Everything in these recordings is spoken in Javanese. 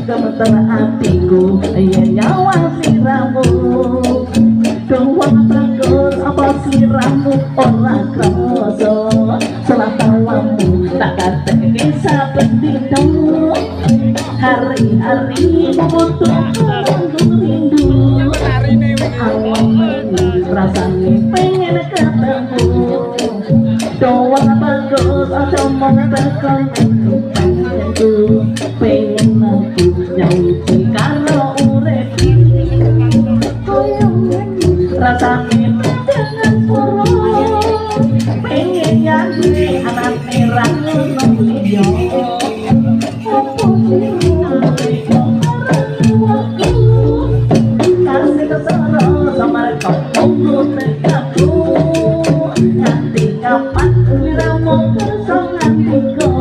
gemeter hatiku yen nyawa siramu dua bagus apa siramu ora krasa salah tawamu tak kateke saben dina hari-hari membutuhkan rindu awam rasane pengen ketemu doa bagus aja mau tekan pengenku pengen aku nyauti karo urip rasane dengan puro pengen nyanyi anak merah ngono kasih kesana sama kamu dekatku nanti kapan wiramu kesong hatiku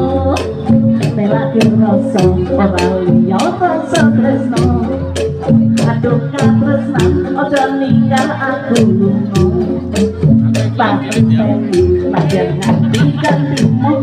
melahir rasa orang liya rasa tresno aduh katresnan ojo ninggal aku lunga paten pajar nganti gantimu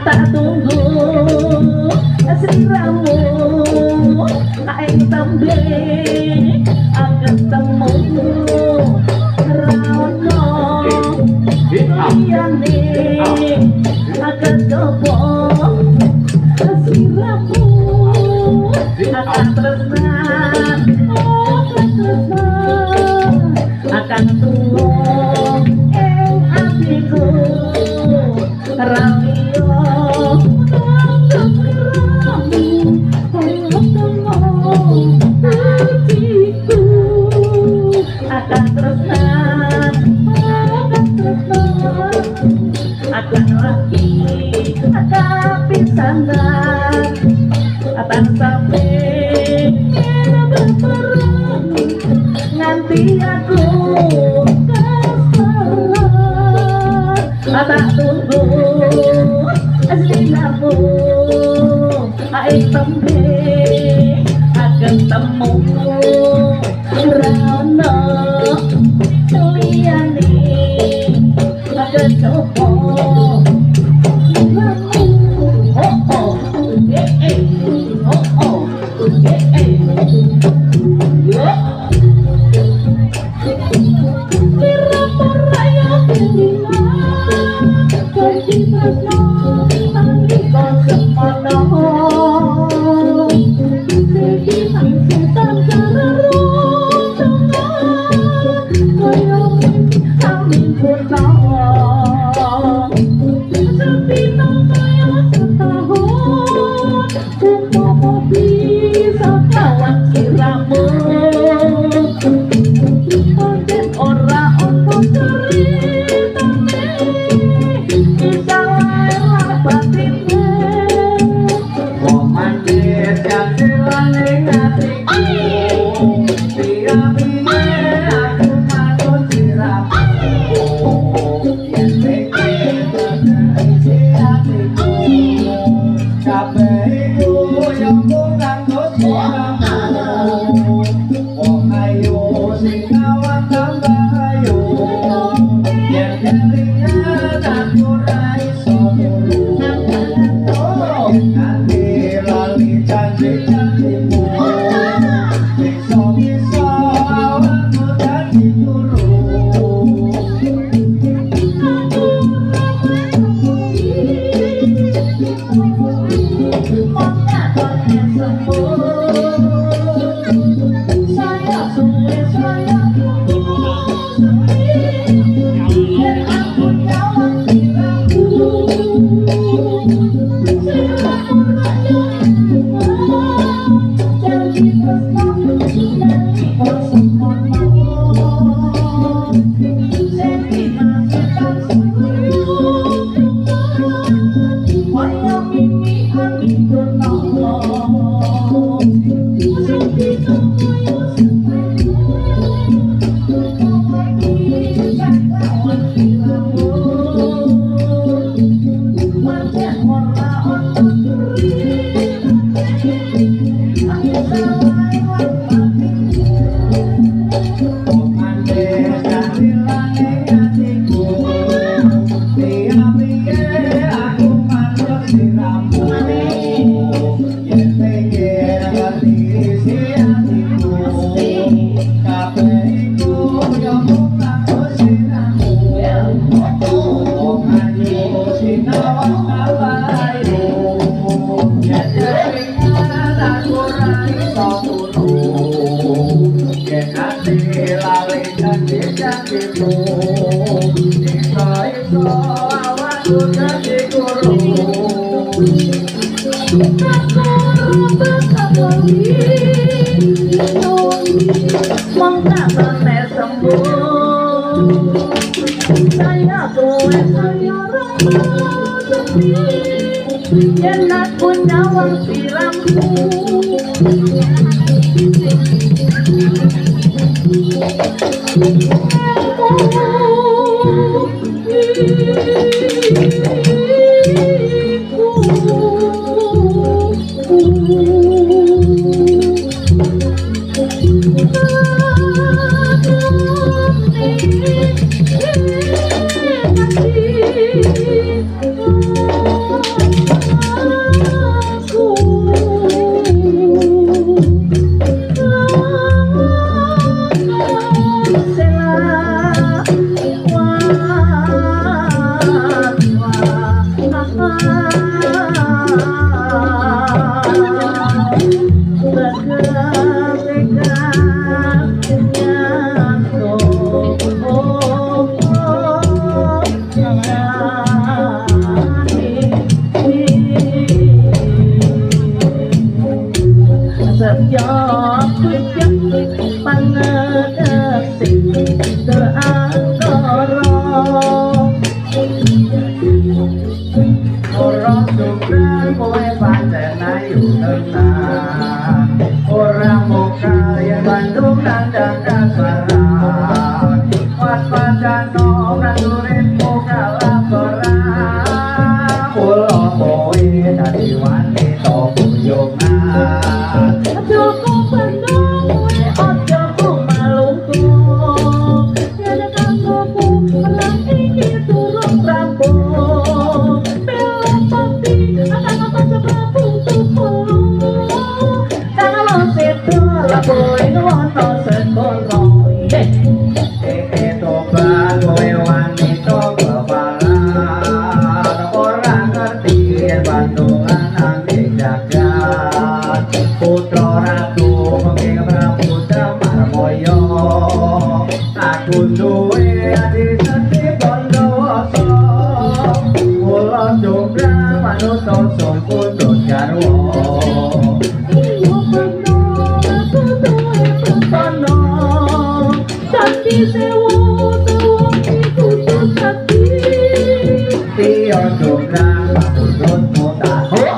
Tak tunggu kecoba siramu akan tresnan akan tulung ing atiku rawiyo akan tresnan akan lagi akan pisanan akan sampai berperang nganti aku kesalah tak tunggu sinamu aing tembe akan temu rana liyane akan coba saya kowe saya yen aku nyawang siramu Setiap pangedetik terangkoro orang tukang kowe pancen ayu tenan orang muka yang Bandung nandang kasaran waspadano prajuritmu kalaparan kula kowe dadi wanita buyungan Joko Bandung ojo ku malungku yen kanggoku lan iki turun rampung pelopati akan sebab tuku kalau setu lapoe wono sekono tobat kowe wanita kepalan orang ngerti yen Bandungan nanging jagat putra ratu menging Prabu Damarmoyo aku duwe adi seti Bondowoso kula jogran manusa sumpundut garwa iyo Bandung aku duwe pesono Sakti sewu iku sakti Tio jogran pangundutmu tak ora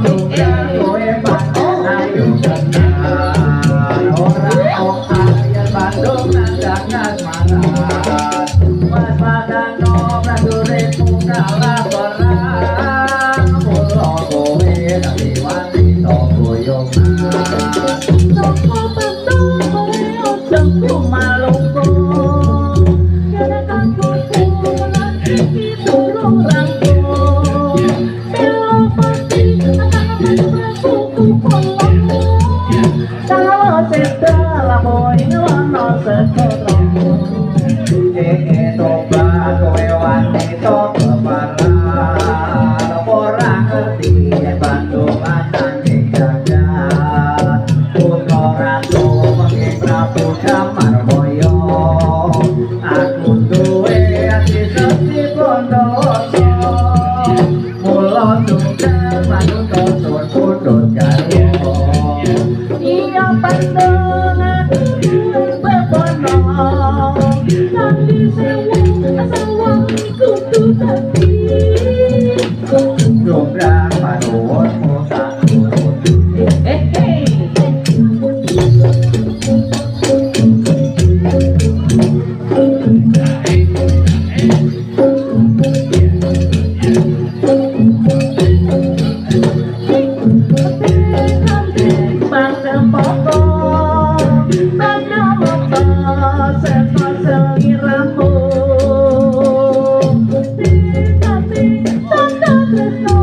tunggal kowe pancen ayu tenan ora kok yen Bandung nandang asmaran waspadano prajuritmu kalaparan kula kowe dadi wanita buyungan Joko Bandung kowe ojo ku malungku yen kanggoku lan iki durung rampung pelopati akan berbuku kolong kalau setelah boy wono sekono tobat kowe wanita kepalan ora ngerti yen Bandungan nanging jagat putra ratu menging Prabu Damarmoyo aku duwe ati seti Bondowoso mula tunggal manusa sumpundut garwa iya Bandung aku duwe pepono Sakti sewu sawangi kudu sakti jogran panuwunmu tak turut Bangsa poko Bangsa moto Sepo seliramu Tikati tanda tresno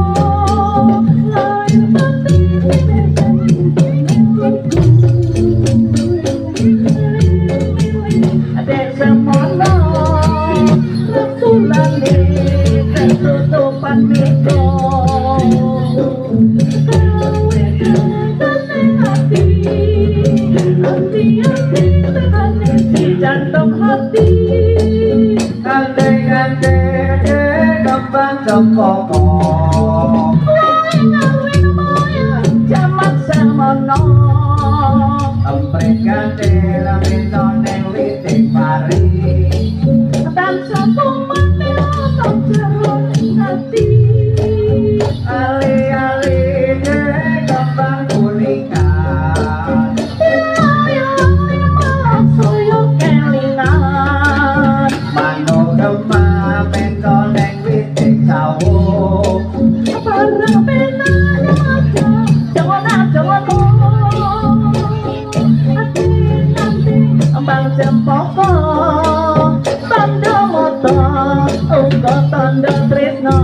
Lain pati Desa mono Retulane Ketutupan miko jantung hati Gandeng-gandeng kembang cempoko jamak semono emprit gandeng lamito neng witing pari bangsa kuman melotong jeruk hati ali-ali kembang kuningan suyo kelingan manuk demam mento neng witing sawo para penanya aja jangan hati nanti bang cempoko tanda moto uga tanda tresno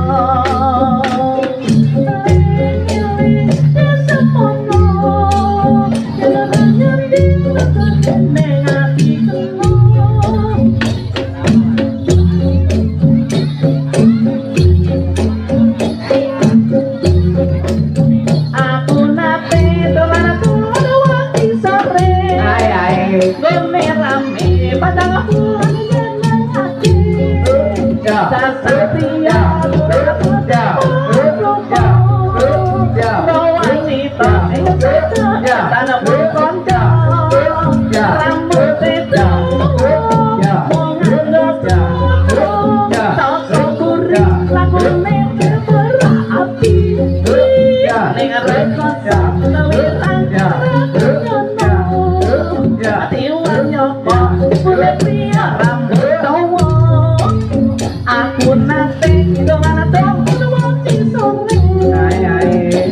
Aku nate dengan dong wati sore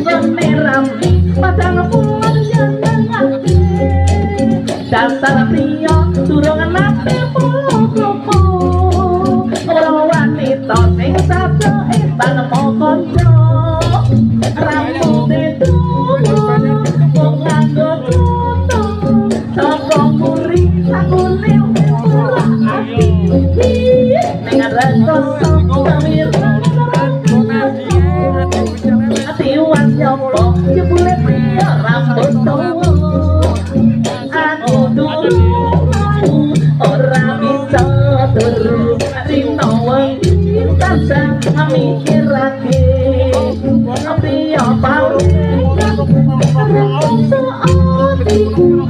ngene rame padang pulang jangan ati dasar priya durung nate popo ora wanita sing saja etan kanca rambute tuwa wong nganggo foto saka muri aku ora ati dengan rasa Tiwan nyopo jebule pria rambut tuwa aku dulu ora bisa turu dina wengi tansah mikirake pria paling rasa atiku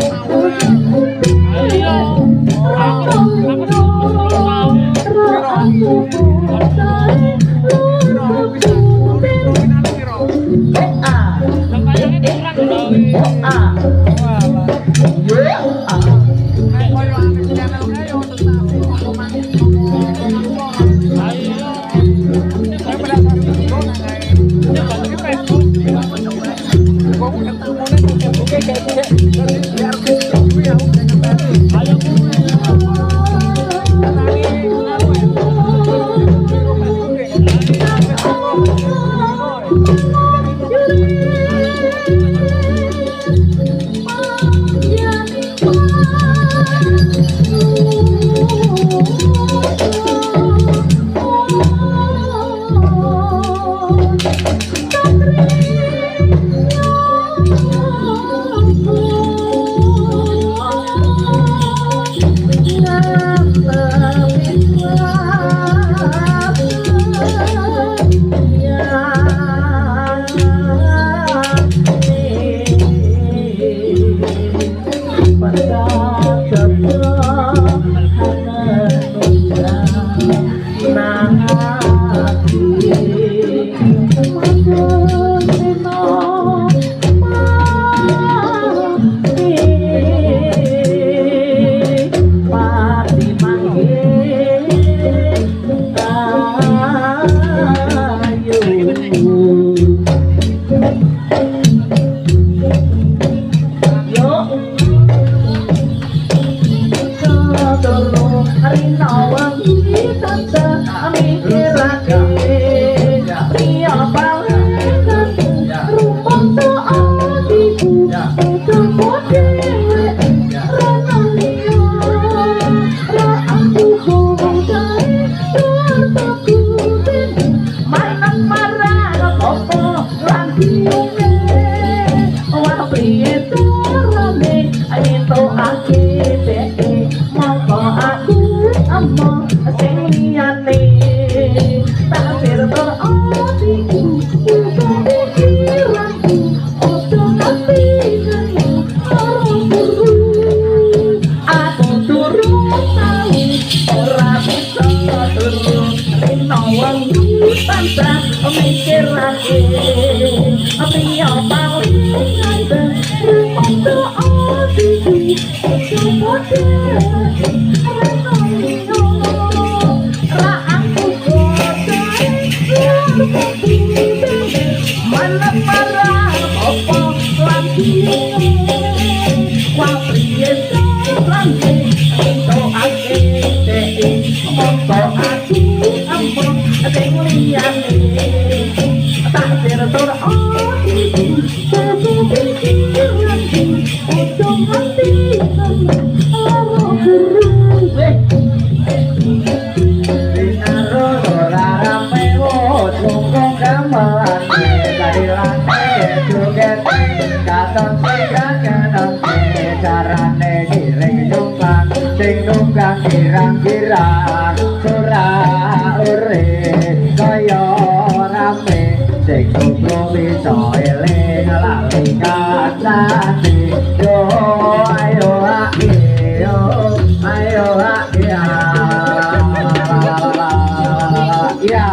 Kirang-kirang surah ure kaya cek tubruk bisa eling lali kancane yo ayo ayo ayo ya ya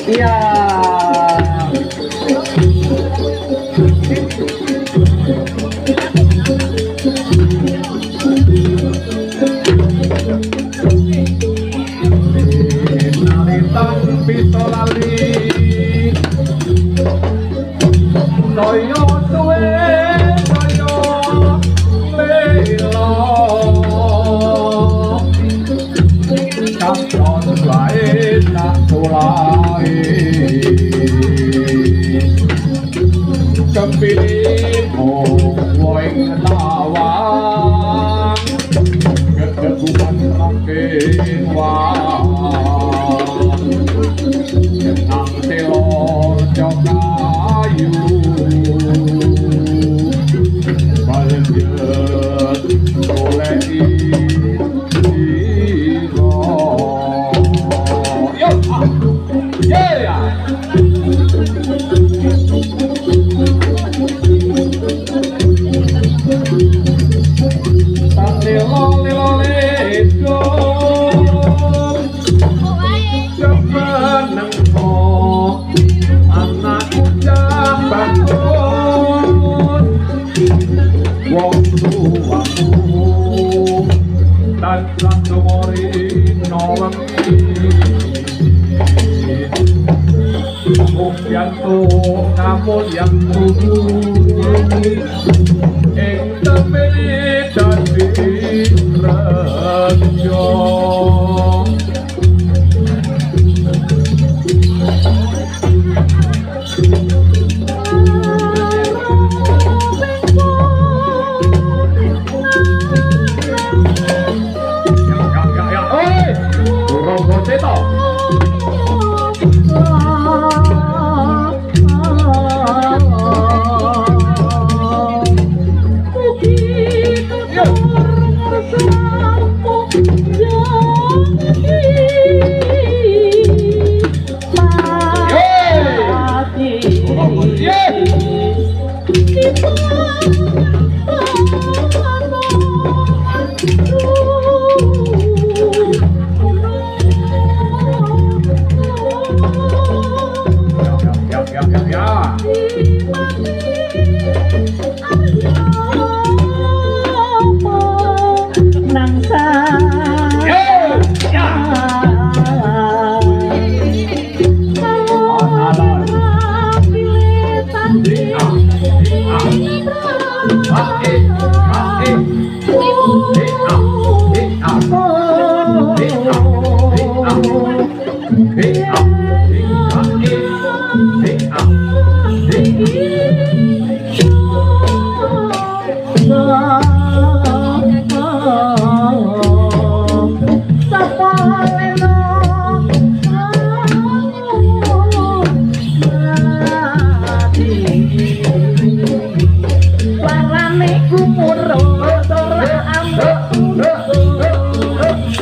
ya Pitolali Toyo suwe Toyo lelo Kampon lain tak sulai Kepilihmu woy ketawang Keteguhan makin wang Nang telor jokayu Balenjet boleh iro Yo, yeah Tak lelo-lelo-ledo anakku jamban wong tuamu dan satu mori nolongi yang tuh kamu yang tuh ing temeli dan rejo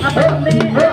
Apa